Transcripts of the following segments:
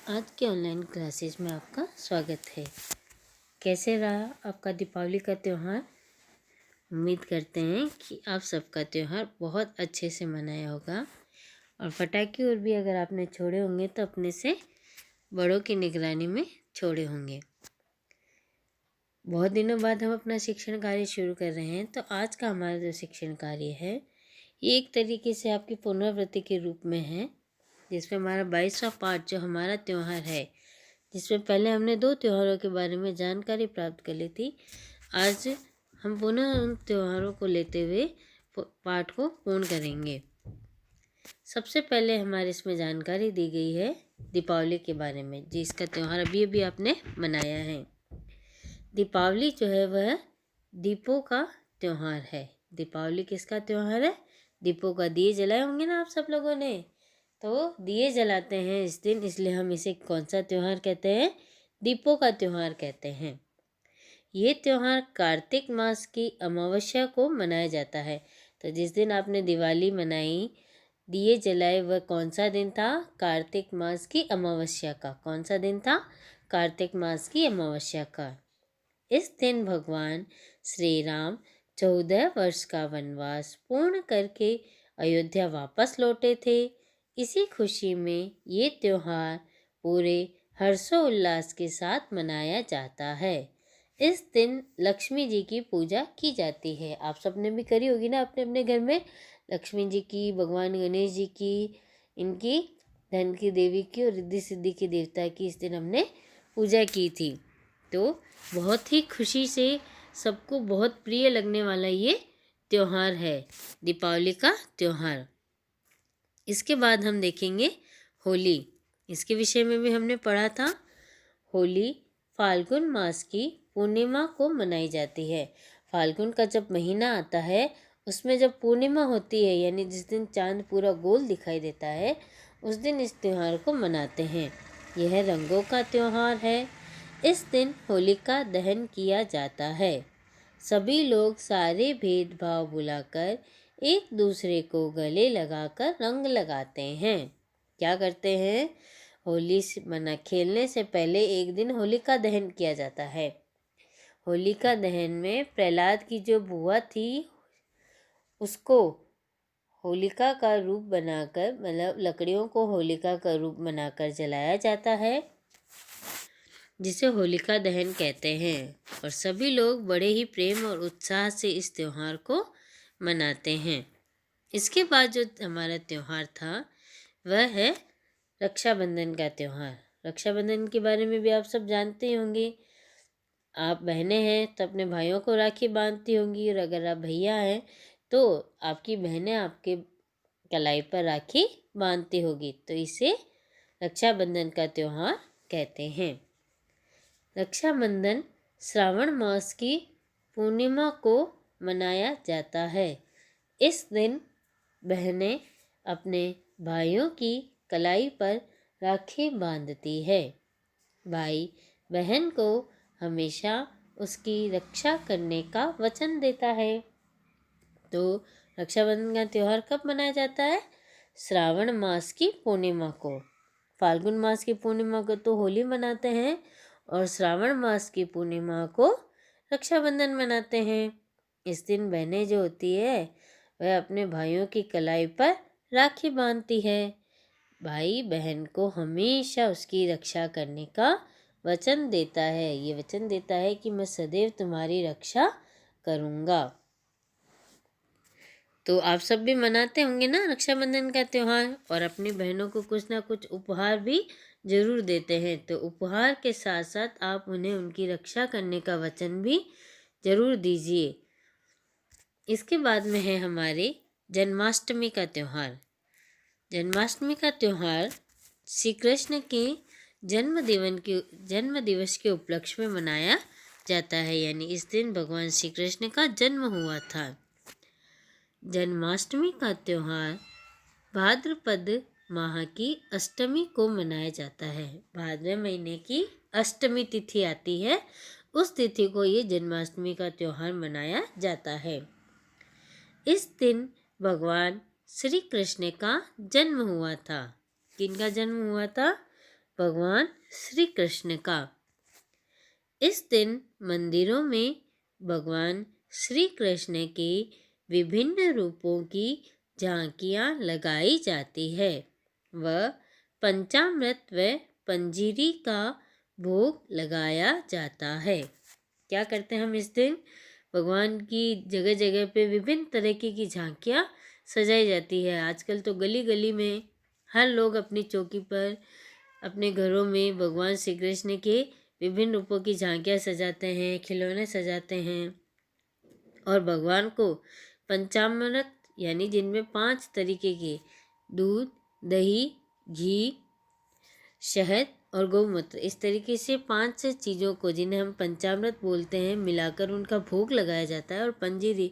आज के online classes में आपका स्वागत है। कैसे रहा आपका दीपावली का त्यौहार? उम्मीद करते हैं कि आप सबका त्यौहार बहुत अच्छे से मनाया होगा और पटाखे और भी अगर आपने छोड़े होंगे तो अपने से बड़ों की निगरानी में छोड़े होंगे। बहुत दिनों बाद हम अपना शिक्षण कार्य शुरू कर रहे हैं, तो आज का हमारा जो शिक्षण कार्य है ये एक तरीके से आपकी पुनरावृत्ति के रूप में है, जिसमें हमारा 22वां पाठ जो हमारा त्यौहार है, जिसमें पहले हमने 2 त्योहारों के बारे में जानकारी प्राप्त कर ली थी। आज हम पुनः उन त्योहारों को लेते हुए पाठ को पूर्ण करेंगे। सबसे पहले हमारे इसमें जानकारी दी गई है दीपावली के बारे में, जिसका त्यौहार अभी अभी आपने मनाया है। दीपावली जो है वह दीपों का त्यौहार है। दीपावली किसका त्यौहार है? दीपों का। दिए जलाए होंगे ना आप सब लोगों ने, तो दिए जलाते हैं इस दिन, इसलिए हम इसे कौन सा त्यौहार कहते हैं? दीपों का त्यौहार कहते हैं। ये त्यौहार कार्तिक मास की अमावस्या को मनाया जाता है। तो जिस दिन आपने दिवाली मनाई, दिए जलाए, वह कौन सा दिन था? कार्तिक मास की अमावस्या का। कौन सा दिन था? कार्तिक मास की अमावस्या का। इस दिन भगवान श्री राम 14 वर्ष का वनवास पूर्ण करके अयोध्या वापस लौटे थे। इसी खुशी में ये त्यौहार पूरे हर्षोल्लास के साथ मनाया जाता है। इस दिन लक्ष्मी जी की पूजा की जाती है। आप सबने भी करी होगी ना अपने अपने घर में, लक्ष्मी जी की, भगवान गणेश जी की, इनकी, धन की देवी की और रिद्धि सिद्धि के देवता की इस दिन हमने पूजा की थी। तो बहुत ही खुशी से सबको बहुत प्रिय लगने वाला ये त्यौहार है, दीपावली का त्यौहार। इसके बाद हम देखेंगे होली। इसके विषय में भी हमने पढ़ा था। होली फाल्गुन मास की पूर्णिमा को मनाई जाती है। फाल्गुन का जब महीना आता है, उसमें जब पूर्णिमा होती है, यानी जिस दिन चांद पूरा गोल दिखाई देता है, उस दिन इस त्यौहार को मनाते हैं। यह रंगों का त्यौहार है। इस दिन होलिका दहन किया जाता है। सभी लोग सारे भेदभाव भुलाकर एक दूसरे को गले लगाकर रंग लगाते हैं। क्या करते हैं? होली खेलने से पहले एक दिन होलिका दहन किया जाता है। होलिका दहन में प्रहलाद की जो बुआ थी, उसको होलिका का रूप बनाकर, मतलब लकड़ियों को होलिका का रूप बनाकर जलाया जाता है, जिसे होलिका दहन कहते हैं। और सभी लोग बड़े ही प्रेम और उत्साह से इस त्यौहार को मनाते हैं। इसके बाद जो हमारा त्यौहार था वह है रक्षाबंधन का त्यौहार। रक्षाबंधन के बारे में भी आप सब जानते होंगे। आप बहनें हैं तो अपने भाइयों को राखी बांधती होंगी, और अगर आप भैया हैं तो आपकी बहनें आपके कलाई पर राखी बांधती होगी। तो इसे रक्षाबंधन का त्यौहार कहते हैं। रक्षाबंधन श्रावण मास की पूर्णिमा को मनाया जाता है। इस दिन बहनें अपने भाइयों की कलाई पर राखी बांधती है। भाई बहन को हमेशा उसकी रक्षा करने का वचन देता है। तो रक्षाबंधन का त्यौहार कब मनाया जाता है? श्रावण मास की पूर्णिमा को। फाल्गुन मास की पूर्णिमा को तो होली मनाते हैं, और श्रावण मास की पूर्णिमा को रक्षाबंधन मनाते हैं। इस दिन बहनें जो होती है वह अपने भाइयों की कलाई पर राखी बांधती है। भाई बहन को हमेशा उसकी रक्षा करने का वचन देता है। ये वचन देता है कि मैं सदैव तुम्हारी रक्षा करूँगा। तो आप सब भी मनाते होंगे ना रक्षाबंधन का त्यौहार, और अपनी बहनों को कुछ ना कुछ उपहार भी जरूर देते हैं। तो उपहार के साथ साथ आप उन्हें उनकी रक्षा करने का वचन भी जरूर दीजिए। इसके बाद में है हमारे जन्माष्टमी का त्यौहार। जन्माष्टमी का त्यौहार श्री कृष्ण के जन्म दिवस के उपलक्ष्य में मनाया जाता है, यानी इस दिन भगवान श्री कृष्ण का जन्म हुआ था। जन्माष्टमी का त्यौहार भाद्रपद माह की अष्टमी को मनाया जाता है। भाद्र महीने की अष्टमी तिथि आती है, उस तिथि को ये जन्माष्टमी का त्यौहार मनाया जाता है। इस दिन भगवान श्री कृष्ण का जन्म हुआ था। किनका जन्म हुआ था? भगवान श्री कृष्ण का। इस दिन मंदिरों में भगवान श्री कृष्ण के विभिन्न रूपों की झांकियाँ लगाई जाती है व पंचामृत व पंजीरी का भोग लगाया जाता है। क्या करते हैं हम इस दिन? भगवान की जगह जगह पे विभिन्न तरीके की झांकियाँ सजाई जाती है। आजकल तो गली गली में हर लोग अपनी चौकी पर, अपने घरों में भगवान श्री कृष्ण के विभिन्न रूपों की झांकियाँ सजाते हैं, खिलौने सजाते हैं और भगवान को पंचामृत यानी जिनमें 5 तरीके के दूध, दही, घी, शहद और गौमूत्र, इस तरीके से 5 चीज़ों को, जिन्हें हम पंचामृत बोलते हैं, मिलाकर उनका भोग लगाया जाता है। और पंजीरी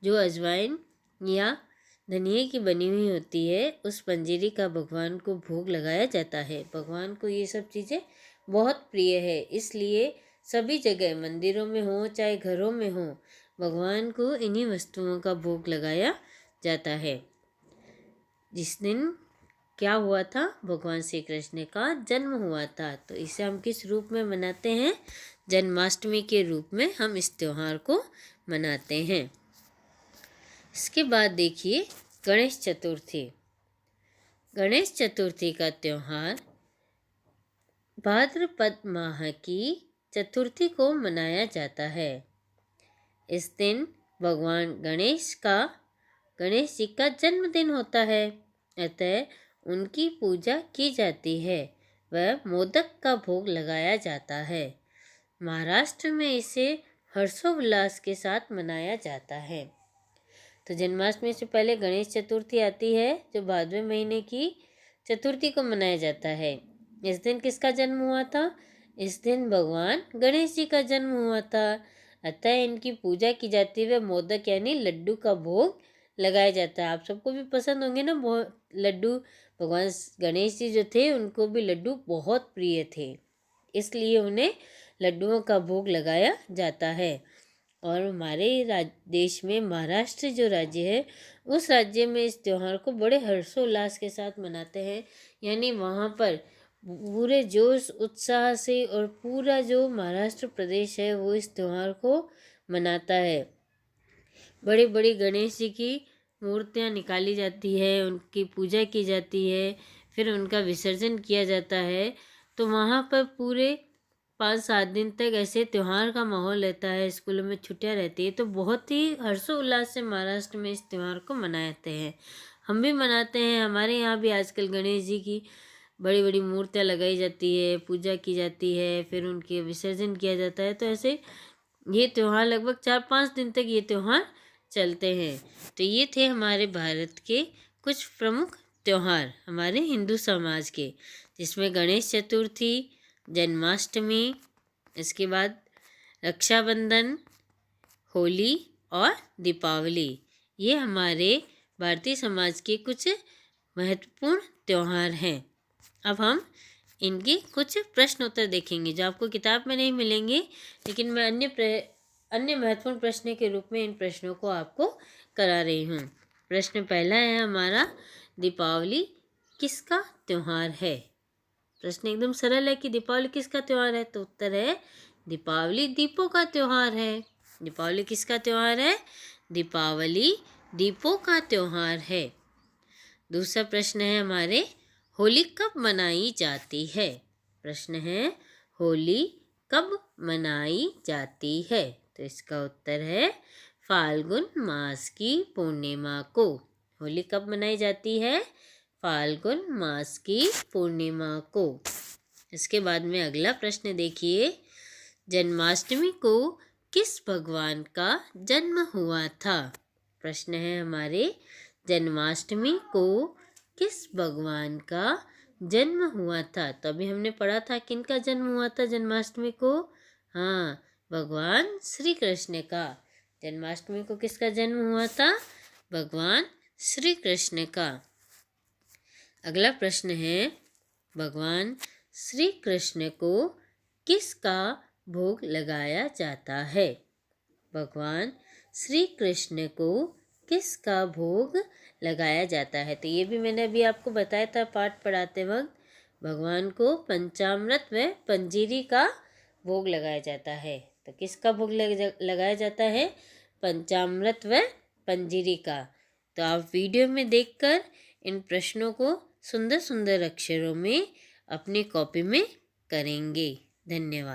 जो अजवाइन या धनिए की बनी हुई होती है, उस पंजीरी का भगवान को भोग लगाया जाता है। भगवान को ये सब चीज़ें बहुत प्रिय है, इसलिए सभी जगह मंदिरों में हो चाहे घरों में हो, भगवान को इन्हीं वस्तुओं का भोग लगाया जाता है। जिस दिन क्या हुआ था? भगवान श्री कृष्ण का जन्म हुआ था। तो इसे हम किस रूप में मनाते हैं? जन्माष्टमी के रूप में हम इस त्योहार को मनाते हैं। इसके बाद देखिए गणेश चतुर्थी। गणेश चतुर्थी का त्यौहार भाद्रपद माह की चतुर्थी को मनाया जाता है। इस दिन भगवान गणेश जी का जन्मदिन होता है, अतः उनकी पूजा की जाती है व मोदक का भोग लगाया जाता है। महाराष्ट्र में इसे हर्षोल्लास के साथ मनाया जाता है। तो जन्माष्टमी से पहले गणेश चतुर्थी आती है, जो भादवे महीने की चतुर्थी को मनाया जाता है। इस दिन किसका जन्म हुआ था? इस दिन भगवान गणेश जी का जन्म हुआ था, अतः इनकी पूजा की जाती है। मोदक यानी लड्डू का भोग लगाया जाता है। आप सबको भी पसंद होंगे ना बहुत लड्डू। भगवान गणेश जी जो थे, उनको भी लड्डू बहुत प्रिय थे, इसलिए उन्हें लड्डुओं का भोग लगाया जाता है। और हमारे देश में महाराष्ट्र जो राज्य है, उस राज्य में इस त्यौहार को बड़े हर्षोल्लास के साथ मनाते हैं। यानी वहाँ पर पूरे जोश उत्साह से, और पूरा जो महाराष्ट्र प्रदेश है वो इस त्यौहार को मनाता है। बड़ी बड़ी गणेश जी की मूर्तियाँ निकाली जाती है, उनकी पूजा की जाती है, फिर उनका विसर्जन किया जाता है। तो वहाँ पर पूरे 5-7 दिन तक ऐसे त्यौहार का माहौल रहता है। स्कूलों में छुट्टियाँ रहती है, तो बहुत ही हर्षोल्लास से महाराष्ट्र में इस त्यौहार को मनाते हैं। हम भी मनाते हैं। हमारे यहाँ भी आजकल गणेश जी की बड़ी बड़ी मूर्तियाँ लगाई जाती है, पूजा की जाती है, फिर उनके विसर्जन किया जाता है। तो ऐसे ये त्यौहार लगभग 4-5 दिन तक ये त्यौहार चलते हैं। तो ये थे हमारे भारत के कुछ प्रमुख त्यौहार, हमारे हिंदू समाज के, जिसमें गणेश चतुर्थी, जन्माष्टमी, इसके बाद रक्षाबंधन, होली और दीपावली, ये हमारे भारतीय समाज के कुछ महत्वपूर्ण त्यौहार हैं। अब हम इनके कुछ प्रश्न उत्तर देखेंगे, जो आपको किताब में नहीं मिलेंगे, लेकिन मैं अन्य महत्वपूर्ण प्रश्न के रूप में इन प्रश्नों को आपको करा रही हूँ। प्रश्न पहला है हमारा, दीपावली किसका त्यौहार है? प्रश्न एकदम सरल है कि दीपावली किसका त्यौहार है, तो उत्तर है दीपावली दीपों का त्यौहार है। दीपावली किसका त्यौहार है? दीपावली दीपों का त्यौहार है। दूसरा प्रश्न है हमारे, होली कब मनाई जाती है? प्रश्न है, होली कब मनाई जाती है? तो इसका उत्तर है फाल्गुन मास की पूर्णिमा को। होली कब मनाई जाती है? फाल्गुन मास की पूर्णिमा को। इसके बाद में अगला प्रश्न देखिए, जन्माष्टमी को किस भगवान का जन्म हुआ था? प्रश्न है हमारे, जन्माष्टमी को किस भगवान का जन्म हुआ था? तो अभी हमने पढ़ा था किनका जन्म हुआ था जन्माष्टमी को? हाँ, भगवान श्री कृष्ण का। जन्माष्टमी को किसका जन्म हुआ था? भगवान श्री कृष्ण का। अगला प्रश्न है, भगवान श्री कृष्ण को किसका भोग लगाया जाता है? भगवान श्री कृष्ण को किसका भोग लगाया जाता है? तो ये भी मैंने अभी आपको बताया था पाठ पढ़ाते वक्त। भगवान को पंचामृत व पंजीरी का भोग लगाया जाता है। तो किसका भोग लगाया जाता है? पंचामृत व पंजीरी का। तो आप वीडियो में देखकर इन प्रश्नों को सुंदर सुंदर अक्षरों में अपनी कॉपी में करेंगे। धन्यवाद।